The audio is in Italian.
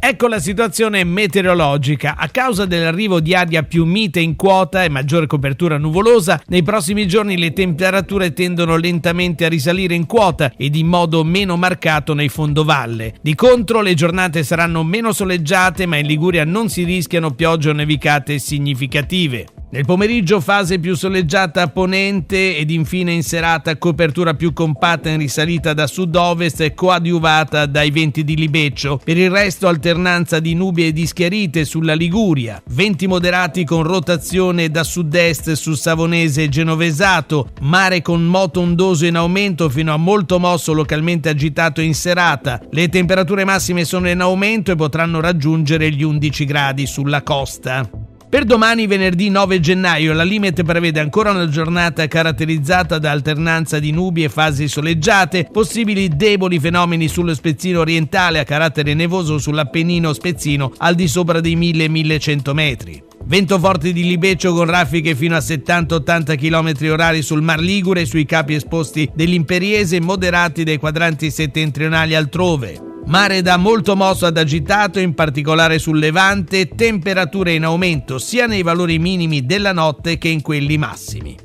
Ecco la situazione meteorologica. A causa dell'arrivo di aria più mite in quota e maggiore copertura nuvolosa, nei prossimi giorni le temperature tendono lentamente a risalire in quota ed in modo meno marcato nei fondovalle. Di contro, le giornate saranno meno soleggiate, ma in Liguria non si rischiano piogge o nevicate significative. Nel pomeriggio fase più soleggiata a ponente ed infine in serata copertura più compatta in risalita da sud-ovest e coadiuvata dai venti di libeccio. Per il resto alternanza di nubi e di schiarite sulla Liguria, venti moderati con rotazione da sud-est sul Savonese e Genovesato, mare con moto ondoso in aumento fino a molto mosso localmente agitato in serata. Le temperature massime sono in aumento e potranno raggiungere gli 11 gradi sulla costa. Per domani, venerdì 9 gennaio, la Limet prevede ancora una giornata caratterizzata da alternanza di nubi e fasi soleggiate, possibili deboli fenomeni sullo spezzino orientale a carattere nevoso sull'Appennino spezzino al di sopra dei 1000-1100 metri. Vento forte di libeccio con raffiche fino a 70-80 km/h sul Mar Ligure e sui capi esposti dell'Imperiese, moderati dai quadranti settentrionali altrove. Mare da molto mosso ad agitato, in particolare sul Levante, temperature in aumento sia nei valori minimi della notte che in quelli massimi.